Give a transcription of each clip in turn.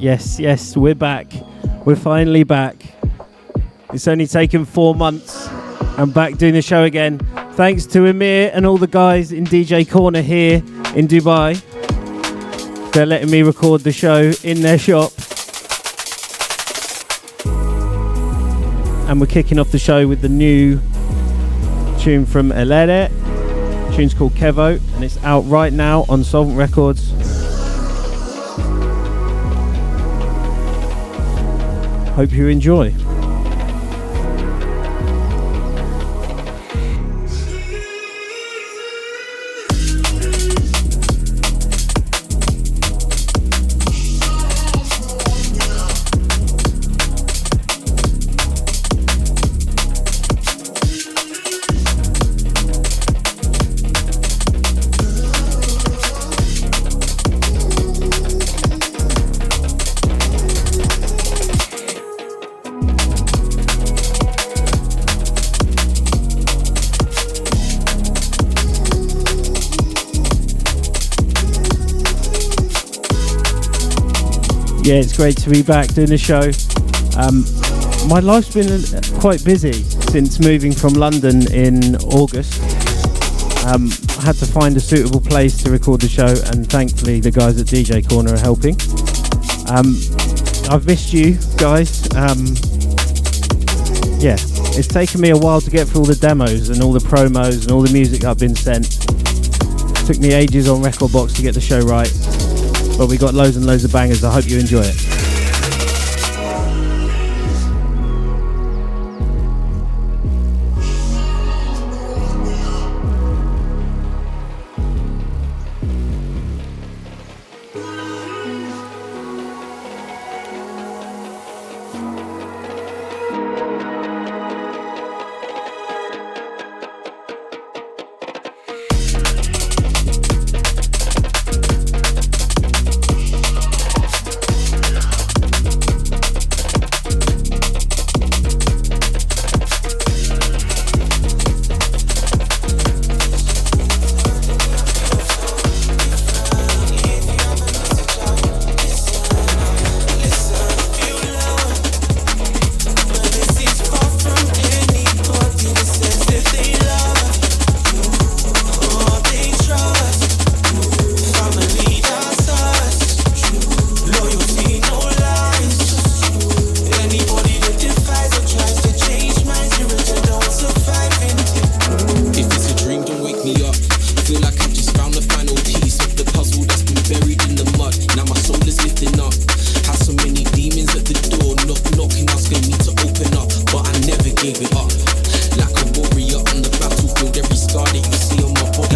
Yes, we're back. We're finally back. It's only taken 4 months. I'm back doing the show again. Thanks to Amir and all the guys in DJ Corner here in Dubai. They're letting me record the show in their shop. And we're kicking off the show with the new tune from Elere. The tune's called Kevo, and it's out right now on Soulvent Records. Hope you enjoy. Yeah, it's great to be back doing the show. My life's been quite busy since moving from London in August. I had to find a suitable place to record the show, and thankfully the guys at DJ Corner are helping. I've missed you guys. Yeah, it's taken me a while to get through all the demos and all the promos and all the music I've been sent. It took me ages on Rekordbox to get the show right. But we got loads and loads of bangers. I hope you enjoy it.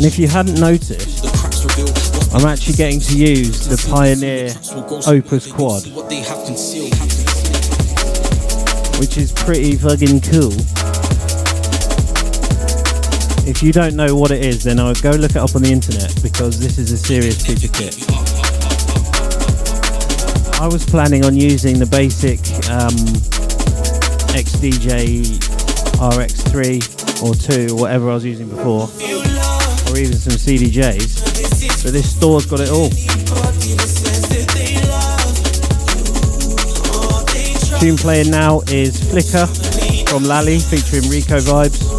If you hadn't noticed, I'm actually getting to use the Pioneer Opus Quad, which is pretty fucking cool. If you don't know what it is, then I'll go look it up on the internet, because this is a serious piece of kit. I was planning on using the basic XDJ RX3 or 2 or whatever I was using before, or even some CDJs, but this store's got it all. Tune playing now is Flicker from Lally featuring Rico Vibes.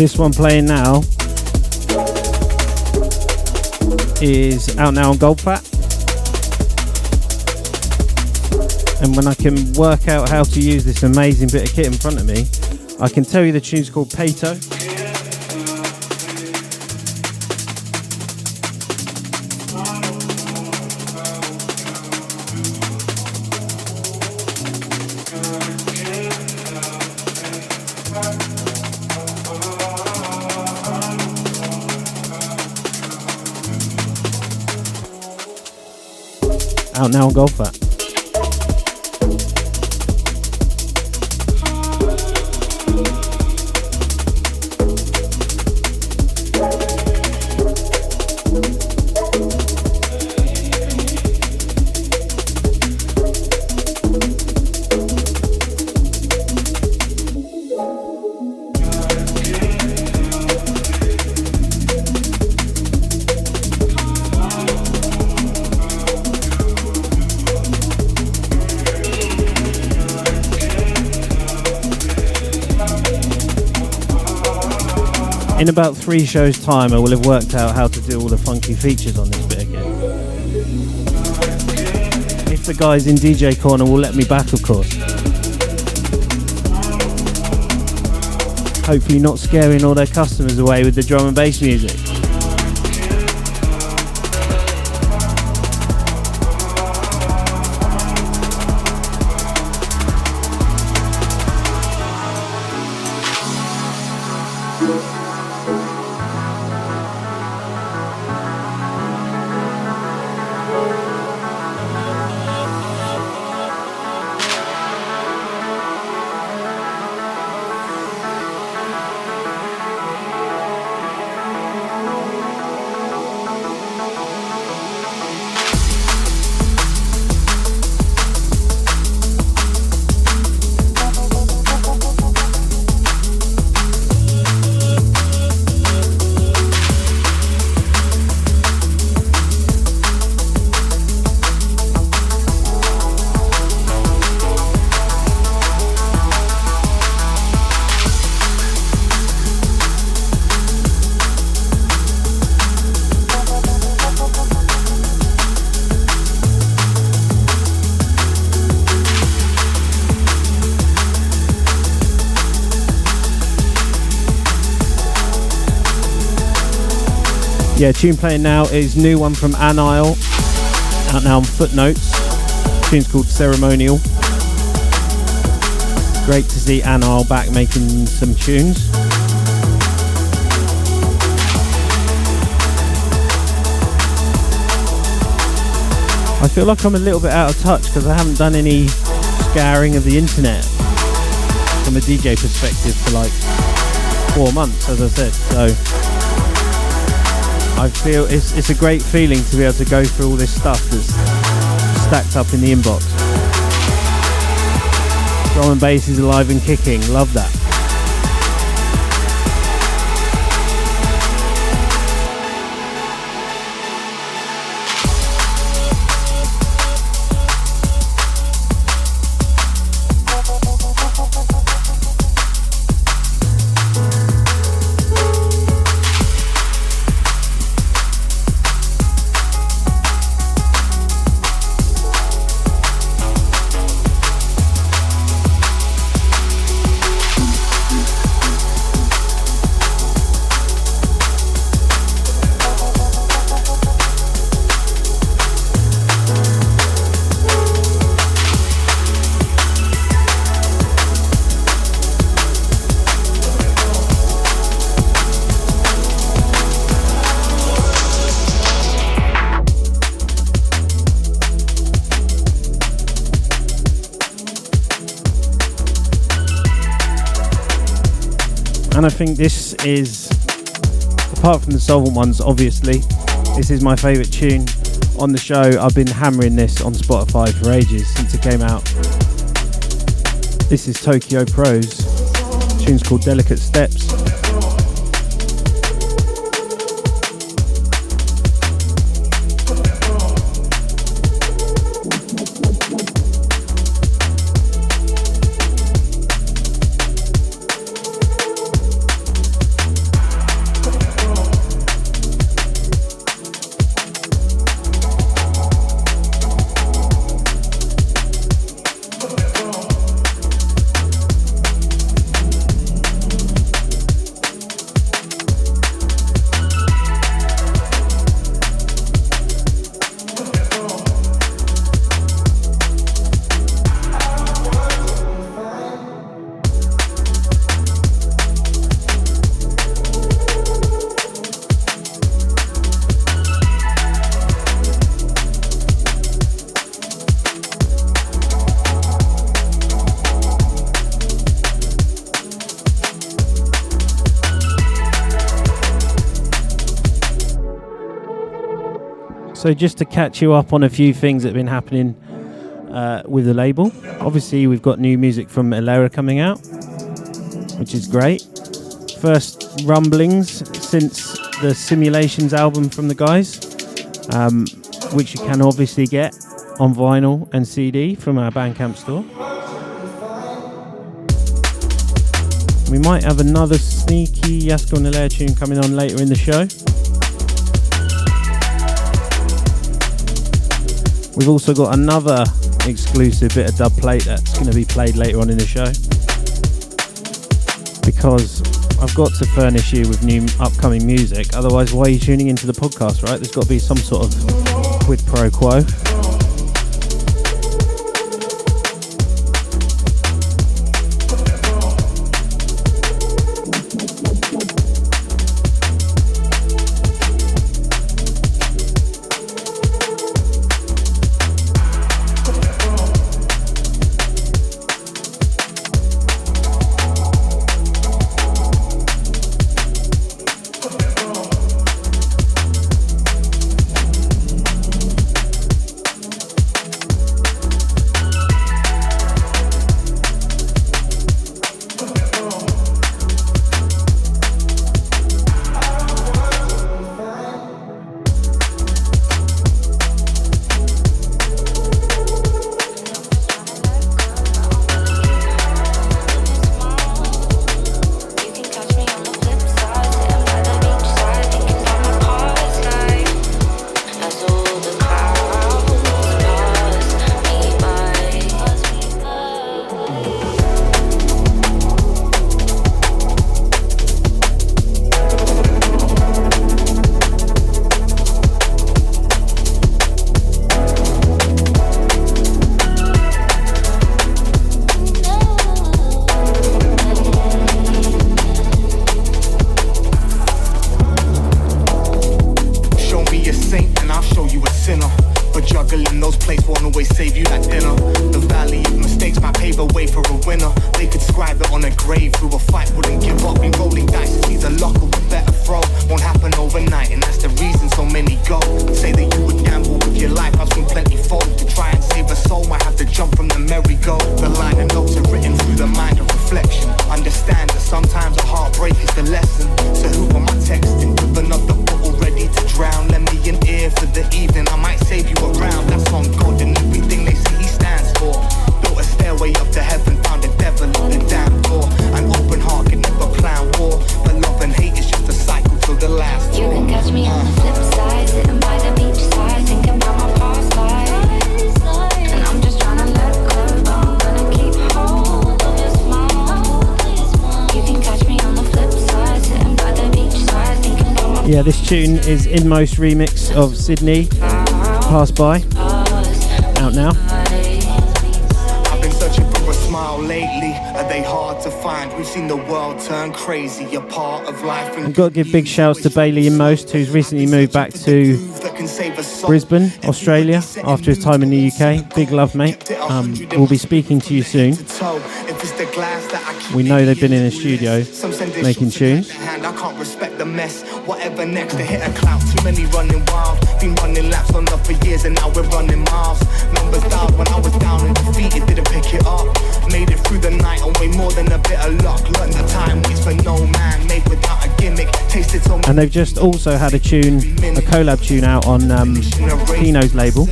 This one playing now is out now on Goldfat. And when I can work out how to use this amazing bit of kit in front of me, I can tell you the tune's called Peyto. Out now on Goldfat. In about 3 shows' time, I will have worked out how to do all the funky features on this bit again. If the guys in DJ Corner will let me back, of course. Hopefully not scaring all their customers away with the drum and bass music. Yeah, tune playing now is new one from Anile, out now on Footnotes. Tune's called Ceremonial. Great to see Anile back making some tunes. I feel like I'm a little bit out of touch because I haven't done any scouring of the internet from a DJ perspective for like 4 months, as I said. So I feel it's a great feeling to be able to go through all this stuff that's stacked up in the inbox. Drum and bass is alive and kicking. Love that. And I think this is, apart from the Soulvent ones, obviously, this is my favourite tune on the show. I've been hammering this on Spotify for ages, since it came out. This is Tokyo Prose. The tune's called Delicate Steps. So just to catch you up on a few things that have been happening with the label. Obviously, we've got new music from Elere coming out, which is great. First rumblings since the Simulations album from the guys, which you can obviously get on vinyl and CD from our Bandcamp store. We might have another sneaky Askel Elere tune coming on later in the show. We've also got another exclusive bit of dub plate that's going to be played later on in the show, because I've got to furnish you with new upcoming music, otherwise why are you tuning into the podcast, right? There's got to be some sort of quid pro quo. Yeah, this tune is Inmost remix of Sydney, Pass By, out now. I've been searching for a smile lately. Are they hard to find? We've seen the world turn crazy, a part of life. I've got to give big shouts to Bailey Inmost, who's recently moved back to Brisbane, Australia, after his time in the UK. Big love, mate. We'll be speaking to you soon. We know they've been in a studio making tunes. I can't respect the mess. Whatever next to hit a clout. Too many running wild. Been running laps on up for years and now we're running miles. Numbers dialed when I was down and defeated, didn't pick it up. Made it through the night on way more than a bit of luck. Learned the time waits for no man, made without a gimmick. Tasted so. And they've just also had a collab tune out on Kino's label,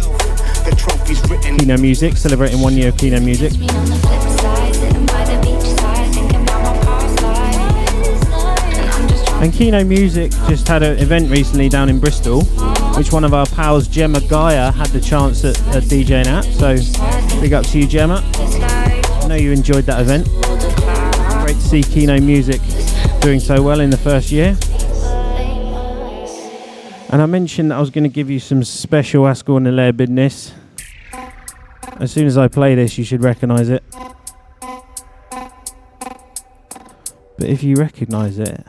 Kino Music, celebrating 1 year of Kino Music. And Kino Music just had an event recently down in Bristol, which one of our pals, Gemma Gaia, had the chance at DJing at. So big up to you, Gemma. I know you enjoyed that event. Great to see Kino Music doing so well in the first year. And I mentioned that I was going to give you some special Askel Elere business. As soon as I play this, you should recognise it. But if you recognise it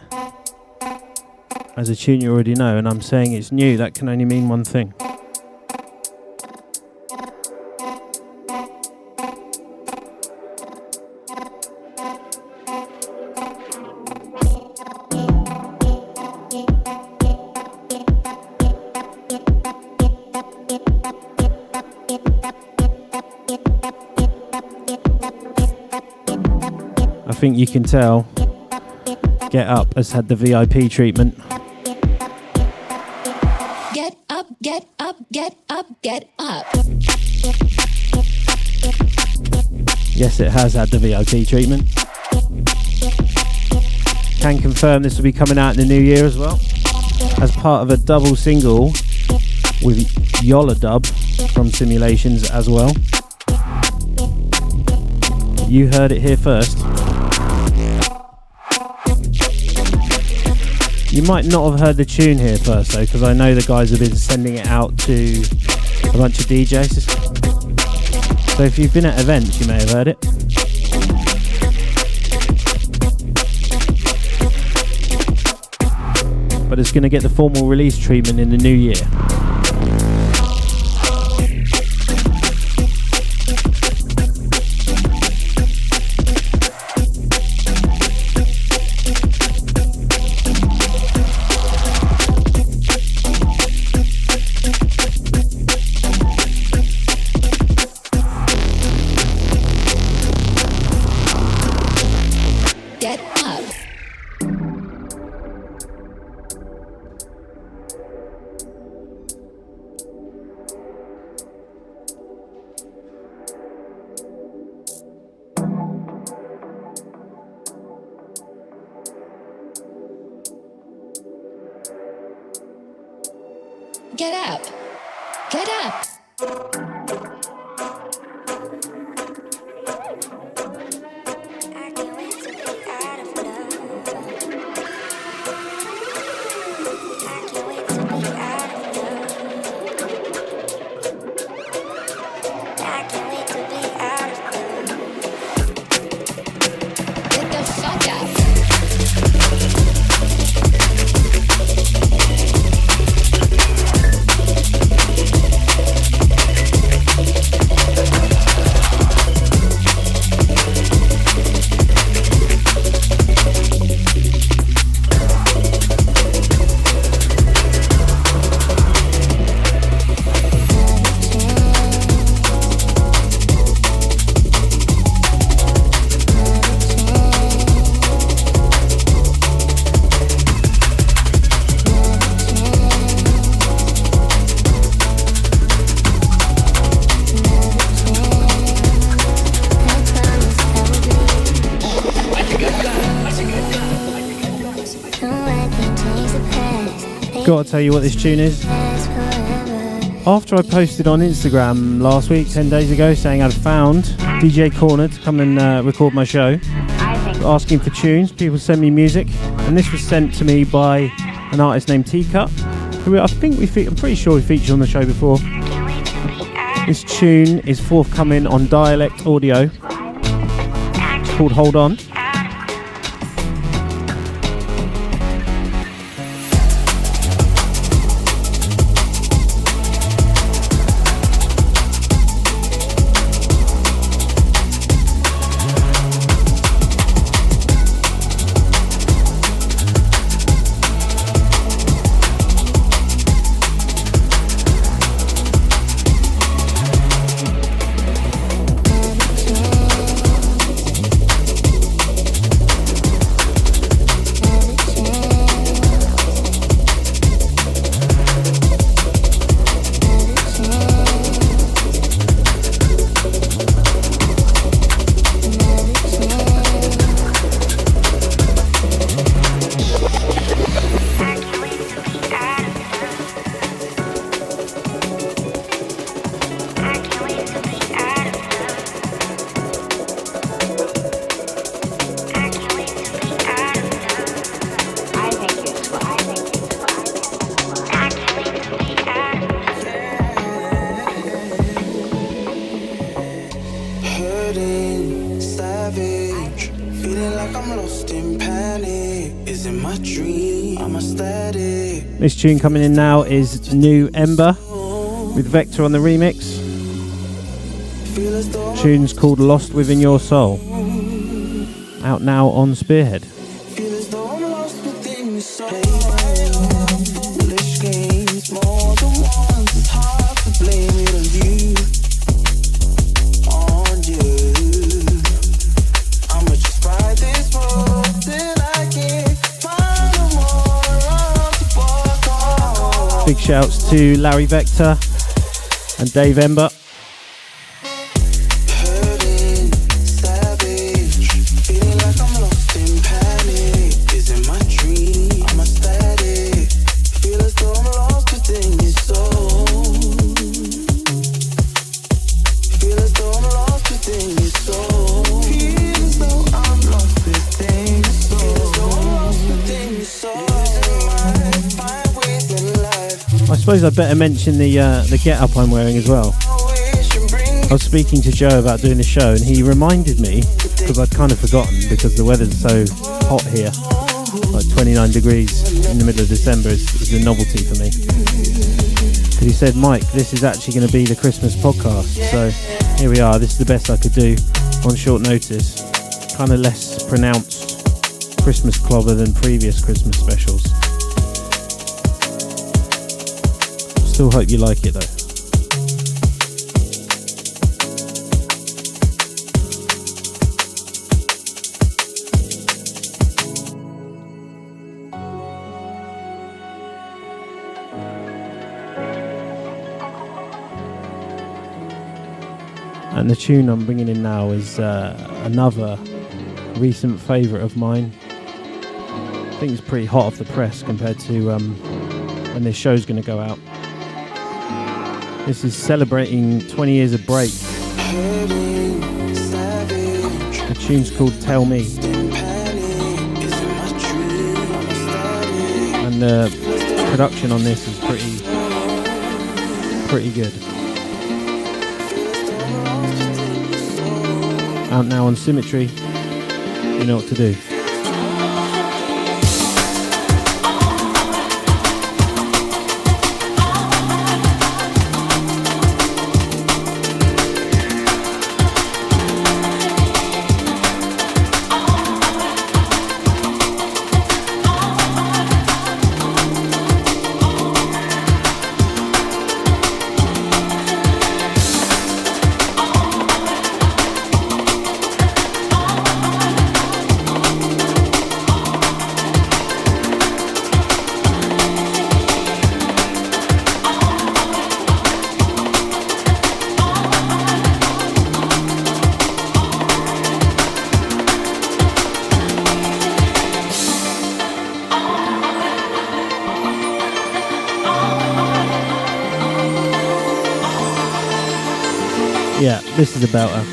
as a tune you already know, and I'm saying it's new, that can only mean one thing. think you can tell, Get Up has had the VIP treatment. Get up, get up, get up, get up. Yes, it has had the VIP treatment. Can confirm this will be coming out in the new year as well, as part of a double single with Yola Dub from Simulations as well. You heard it here first. You might not have heard the tune here first though, because I know the guys have been sending it out to a bunch of DJs. So if you've been at events, you may have heard it. But it's going to get the formal release treatment in the new year. Get up. Get up. Gotta tell you what this tune is. After I posted on Instagram last week, 10 days ago, saying I'd found DJ Corner to come and record my show, asking for tunes, people send me music, and this was sent to me by an artist named T-Cutt, who I'm pretty sure we featured on the show before. This tune is forthcoming on Dialect Audio. It's called Hold On. This tune coming in now is new Emba with Vektah on the remix. Tune's called Lost Within Your Soul. Out now on Spearhead. I'ma just ride this Big shouts to Larry Vektah and Dave Emba. I suppose I'd better mention the get-up I'm wearing as well. I was speaking to Joe about doing a show and he reminded me, because I'd kind of forgotten because the weather's so hot here, like 29 degrees in the middle of December is a novelty for me. But he said, Mike, this is actually going to be the Christmas podcast, so here we are. This is the best I could do on short notice. Kind of less pronounced Christmas clobber than previous Christmas specials. Still hope you like it though. And the tune I'm bringing in now is another recent favourite of mine. I think it's pretty hot off the press compared to when this show's going to go out. This is celebrating 20 years of Break. The tune's called Tell Me. And the production on this is pretty good. Out now on Symmetry. You know what to do. Yeah, this is about her.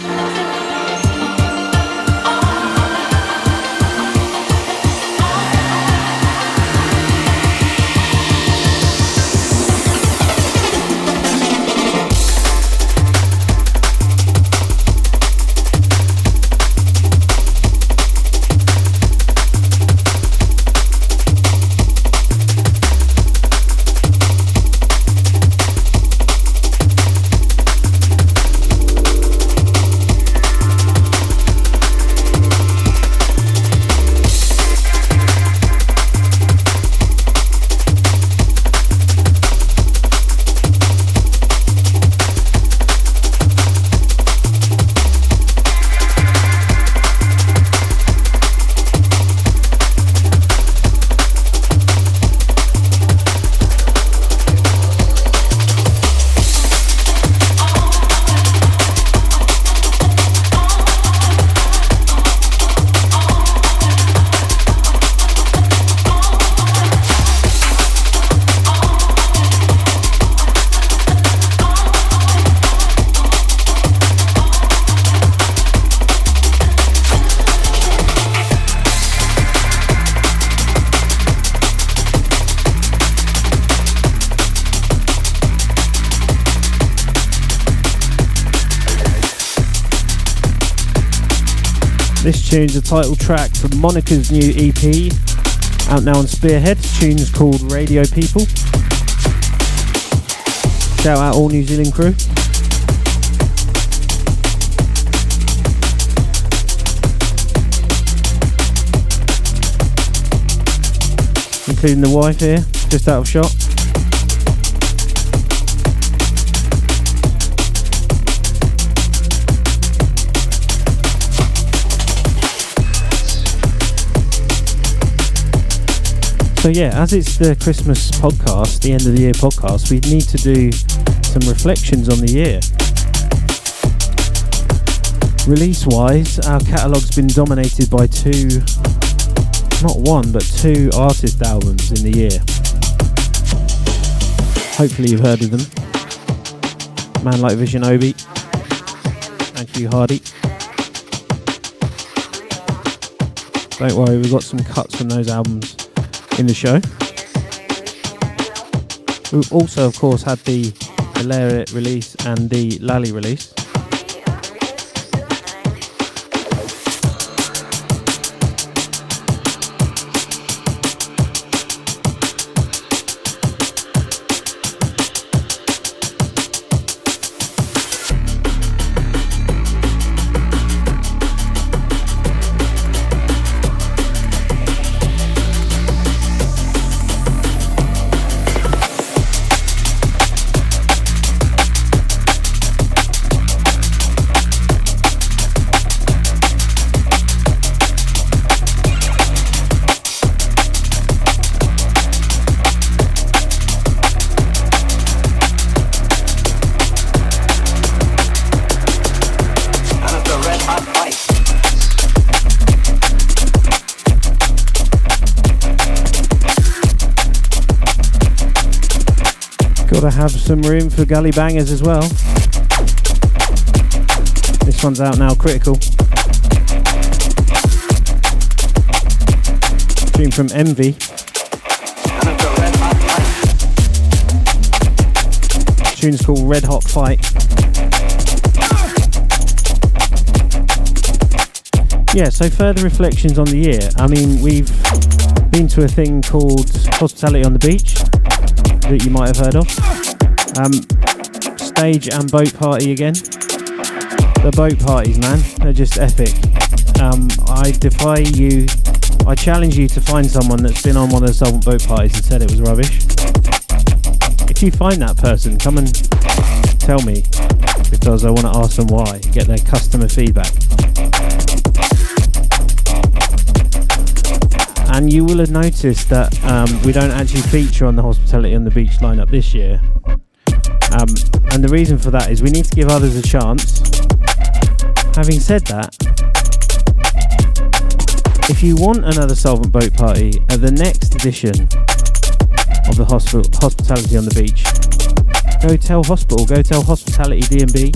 This tune's a title track from Monica's new EP, out now on Spearhead. The tune's called Radio People. Shout out all New Zealand crew. Including the wife here, just out of shot. So So yeah, as it's the Christmas podcast, the end of the year podcast, we need to do some reflections on the year. Release-wise, our catalogue's been dominated by two artist albums in the year. Hopefully you've heard of them. Man Like Vision Obi and Hugh Hardy. Don't worry, we've got some cuts from those albums in the show. We've also, of course, had the Elere release and the Lally release. Gotta have some room for gully bangers as well. This one's out now, Critical. Tune from Envy. Tune's called Red Hot Fight. Yeah, so further reflections on the year. I mean, we've been to a thing called Hospitality on the Beach that you might have heard of. Stage and boat party again. The boat parties, man, they're just epic. I challenge you to find someone that's been on one of the Soulvent boat parties and said it was rubbish. If you find that person, come and tell me, because I want to ask them why, get their customer feedback. And you will have noticed that we don't actually feature on the Hospitality on the Beach lineup this year. And the reason for that is we need to give others a chance. Having said that, if you want another Soulvent boat party at the next edition of the Hospitality on the Beach, go tell Hospitality D&B.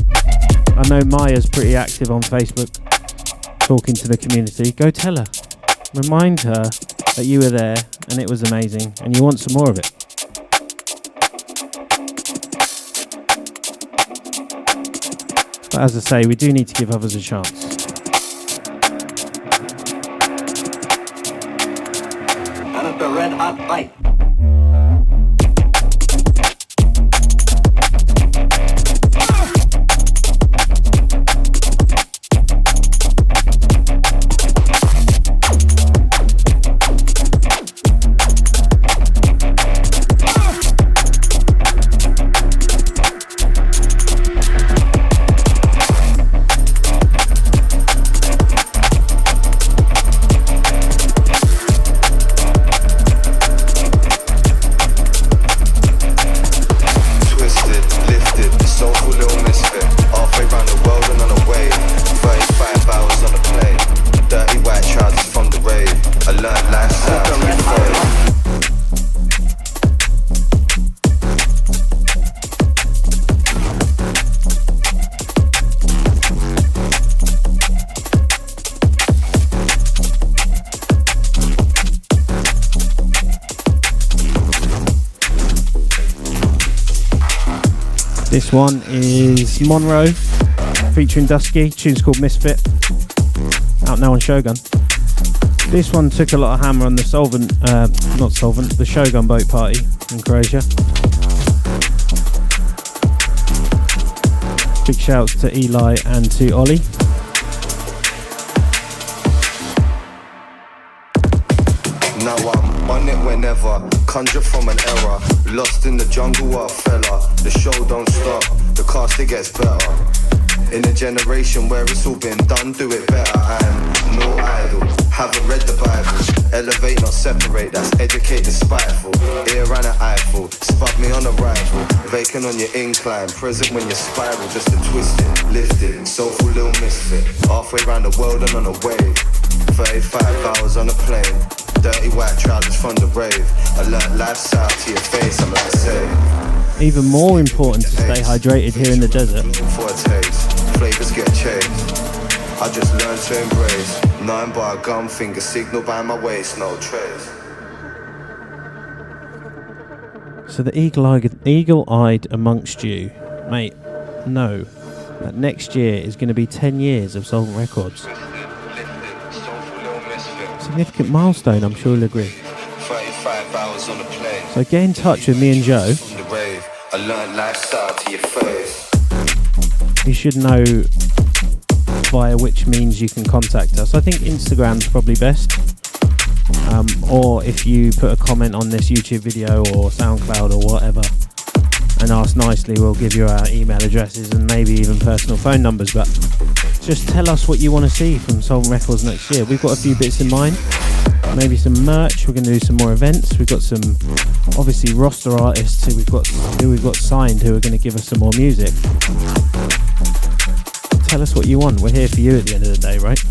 I know Maya's pretty active on Facebook talking to the community. Go tell her. Remind her that you were there and it was amazing and you want some more of it. But as I say, we do need to give others a chance. And at the red hot fight. This one is Monroe featuring Dusky. Tune's called Misfit. Out now on Shogun. This one took a lot of hammer on the the Shogun boat party in Croatia. Big shouts to Eli and to Ollie. Now I'm on it whenever, conjure from an error. Lost in the jungle, what a fella. The show don't stop, the cast it gets better. In a generation where it's all been done, do it better. I'm no idol, haven't read the Bible. Elevate, not separate, that's educate the spiteful. Ear and an eyeful, spud me on arrival. Vacant on your incline, present when you spiral. Just to twist it, lift it, soulful little misfit. Halfway around the world and on a wave. 35 hours on a plane. Dirty white trousers from the rave. I learned lifestyle to your face, I'm like say. Even more important to stay hydrated here in the desert. For a taste, flavors get changed. I just learned to embrace. 9-bar gum finger signal by my waist, no trace. So the eagle-eyed amongst you, mate, know that next year is going to be 10 years of Soulvent Records. Significant milestone, I'm sure you'll agree. 35 hours on a plane. So get in touch with me and Joe. From the rave, I learned lifestyle to your face. You should know via which means you can contact us. I think Instagram's probably best. Or if you put a comment on this YouTube video or SoundCloud or whatever and ask nicely, we'll give you our email addresses and maybe even personal phone numbers. But just tell us what you want to see from Soulvent Records next year. We've got a few bits in mind. Maybe some merch. We're going to do some more events. We've got some obviously roster artists who we've got signed who are going to give us some more music. Tell us what you want. We're here for you at the end of the day, right?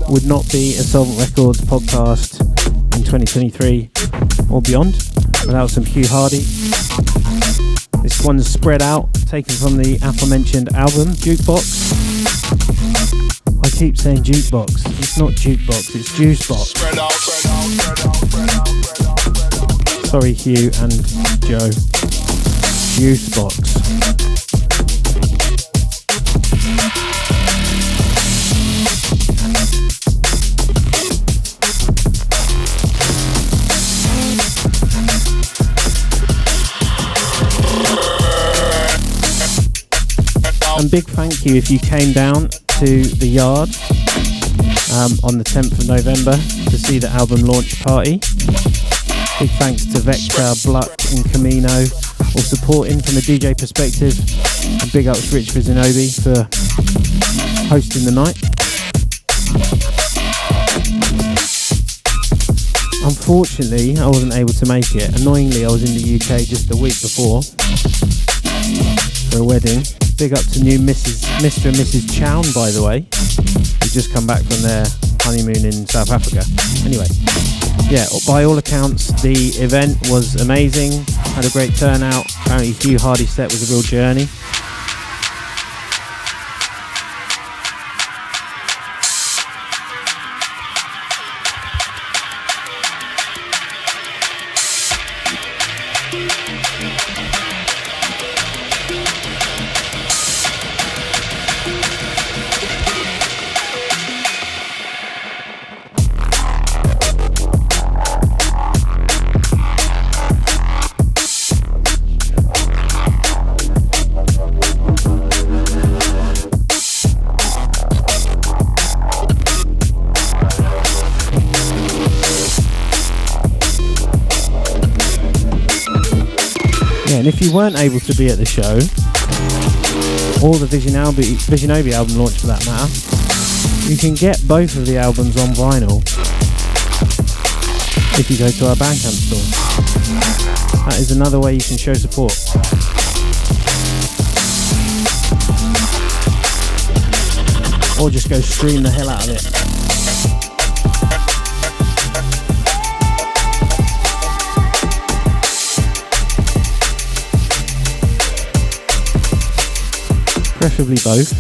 Would not be a Soulvent Records podcast in 2023 or beyond without some Hugh Hardy. This one's Spread Out, taken from the aforementioned album, Jukebox. I keep saying Jukebox. It's not Jukebox, it's Juicebox. Sorry Hugh and Joe. Juicebox. And big thank you if you came down to the Yard on the 10th of November to see the album launch party. Big thanks to Vektah, Bluck and Camino, all supporting from a DJ perspective. And big ups Rich Vizinobi for hosting the night. Unfortunately, I wasn't able to make it. Annoyingly, I was in the UK just a week before for a wedding. Big up to new Mr. and Mrs. Chown, by the way, who just come back from their honeymoon in South Africa. Anyway, yeah, by all accounts, the event was amazing. Had a great turnout. Apparently Hugh Hardy's set was a real journey. And if you weren't able to be at the show, or the Vizinobi album launch for that matter, you can get both of the albums on vinyl if you go to our Bandcamp store. That is another way you can show support. or just go stream the hell out of it. Preferably both.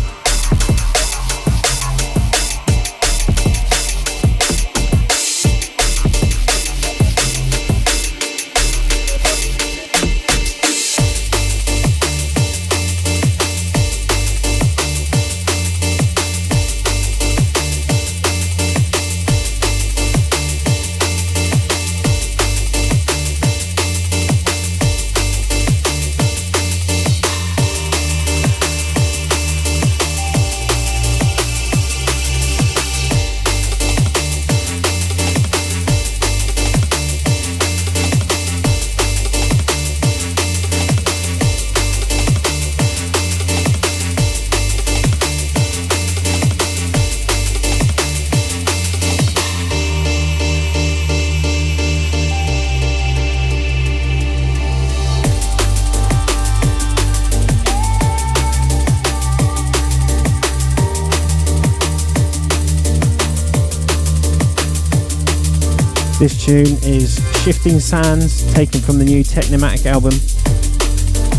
This tune is Shifting Sands, taken from the new Technomatic album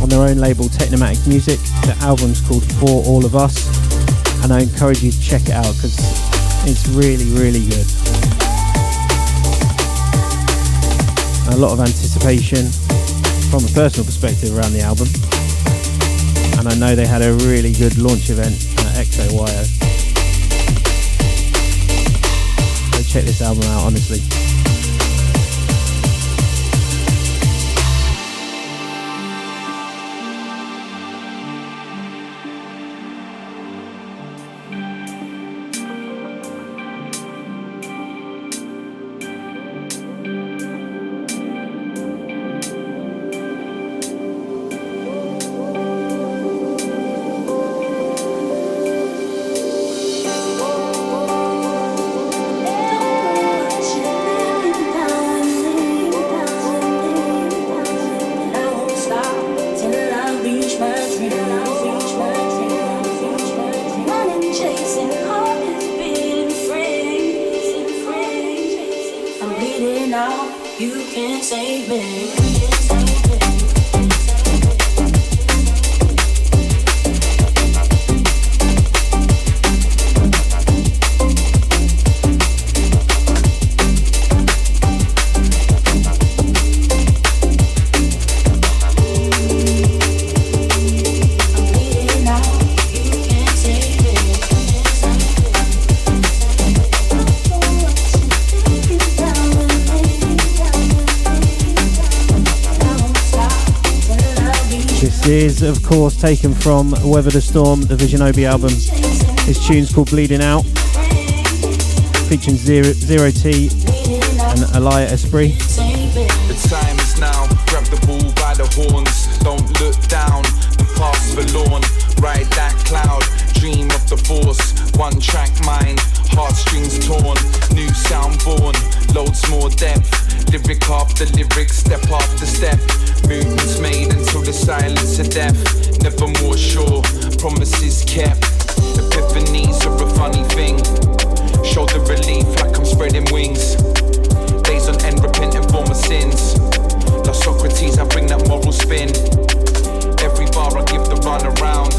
on their own label Technomatic Music. The album's called For All of Us, and I encourage you to check it out because it's really, really good. A lot of anticipation from a personal perspective around the album, and I know they had a really good launch event at XOYO. So check this album out, honestly. Is of course taken from Weather the Storm, the Vision Obi album. His tune's called Bleeding Out, featuring Zero T and Alaya Esprit. The time is now, grab the bull by the horns, don't look down, the past forlorn, ride that cloud, dream of the force, one track mind, heartstrings torn, new sound born, loads more depth, lyric after lyric, step after step, movements made until the silence of death, never more sure, promises kept, epiphanies are a funny thing, shoulder relief like I'm spreading wings, days on end repenting for my sins, like Socrates I bring that moral spin, every bar I give the run around,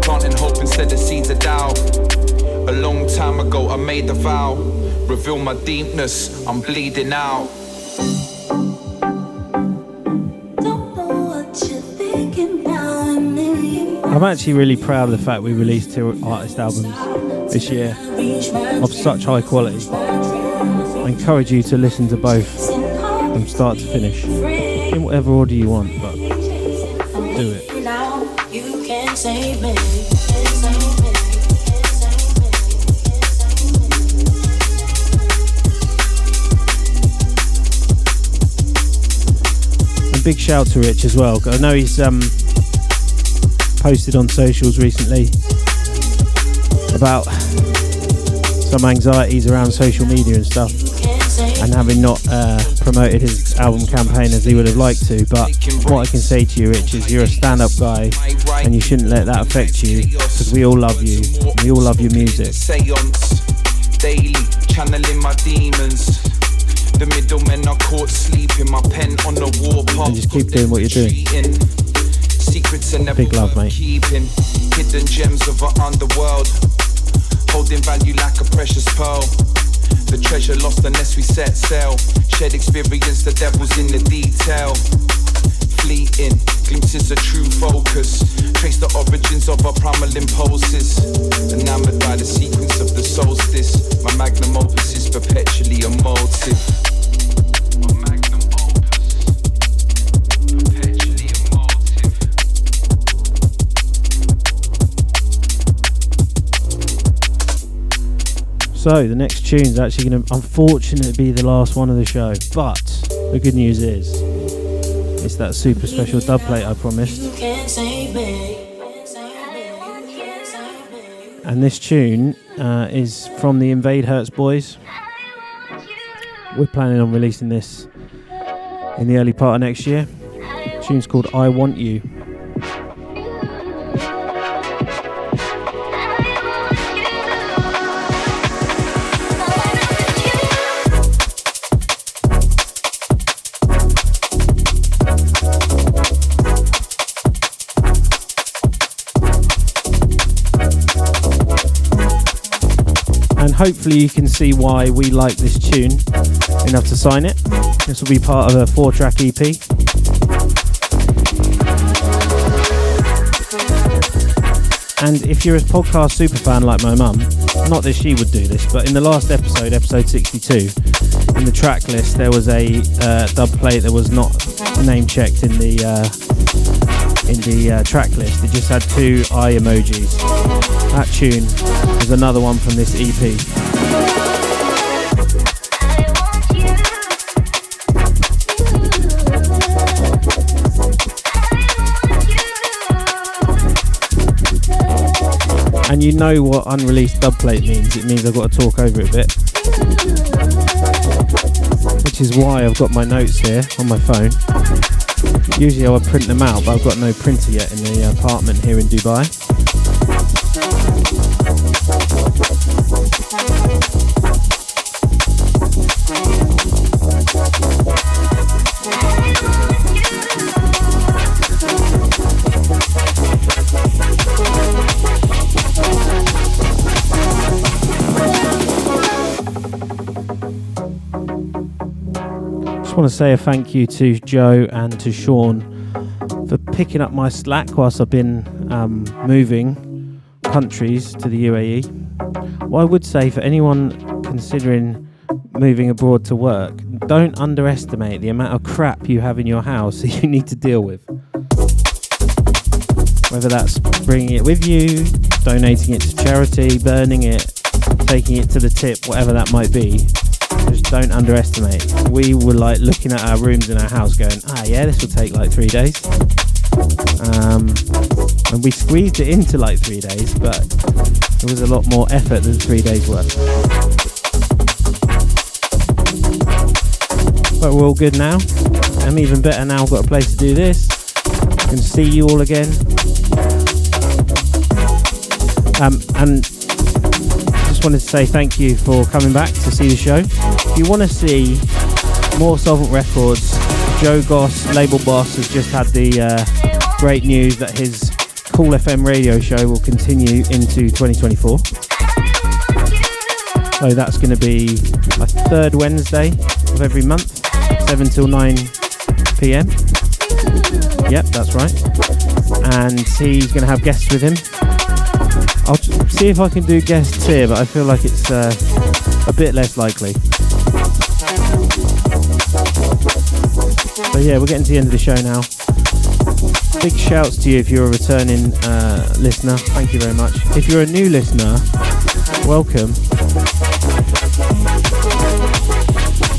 planting hope instead of seeds of doubt, a long time ago I made a vow, reveal my deepness, I'm bleeding out. I'm actually really proud of the fact we released 2 artist albums this year of such high quality. I encourage you to listen to both from start to finish, in whatever order you want, but do it. And big shout to Rich as well. I know he's posted on socials recently about some anxieties around social media and stuff, and having not promoted his album campaign as he would have liked to. But what I can say to you, Rich, is you're a stand-up guy, and you shouldn't let that affect you, because we all love you, and we all love your music. Daily, channeling my demons. The middlemen are caught sleeping, my pen on the warpath. And just keep doing what you're doing. Secrets are never big love, mate. Keeping hidden gems of our underworld, holding value like a precious pearl. The treasure lost unless we set sail. Shared experience, the devil's in the detail. Fleeting glimpses of true focus. Trace the origins of our primal impulses. Enamored by the sequence of the solstice. My magnum opus is perpetually a motive. My magnum opus, perpetually a motive. So the next tune's actually going to unfortunately be the last one of the show, but the good news is it's that super special dub plate I promised. And this tune is from the Invade Hertz boys. We're planning on releasing this in the early part of next year. The tune's called I Want You. Hopefully you can see why we like this tune enough to sign it. This will be part of a 4-track EP. And if you're a podcast superfan like my mum, not that she would do this, but in the last episode, episode 62, in the track list there was a dub plate that was not name checked in the track list. It just had 2 eye emojis. That tune is another one from this EP. And you know what unreleased dubplate means. It means I've got to talk over it a bit. Which is why I've got my notes here on my phone. Usually I would print them out, but I've got no printer yet in the apartment here in Dubai. I want to say a thank you to Joe and to Sean for picking up my slack whilst I've been moving countries to the UAE. What I would say for anyone considering moving abroad to work, don't underestimate the amount of crap you have in your house that you need to deal with. Whether that's bringing it with you, donating it to charity, burning it, taking it to the tip, whatever that might be. Just don't underestimate. We were like looking at our rooms in our house going, this will take like 3 days. And we squeezed it into like 3 days, but it was a lot more effort than 3 days worth. But we're all good now. I'm even better now, I've got a place to do this. I can see you all again. And just wanted to say thank you for coming back to see the show. If you want to see more Soulvent records, Joe Goss, label boss, has just had the great news that his Cool FM radio show will continue into 2024. So that's going to be a 3rd Wednesday of every month, 7 till 9 PM. Yep, that's right. And he's going to have guests with him. I'll see if I can do guests here, but I feel like it's a bit less likely. So yeah, we're getting to the end of the show now. Big shouts to you if you're a returning listener. Thank you very much. If you're a new listener, welcome.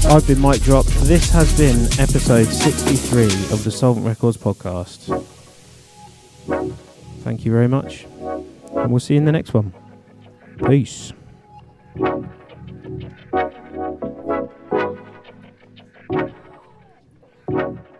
I've been Mike Drop. This has been episode 63 of the Soulvent Records podcast. Thank you very much. And we'll see you in the next one. Peace. Bye.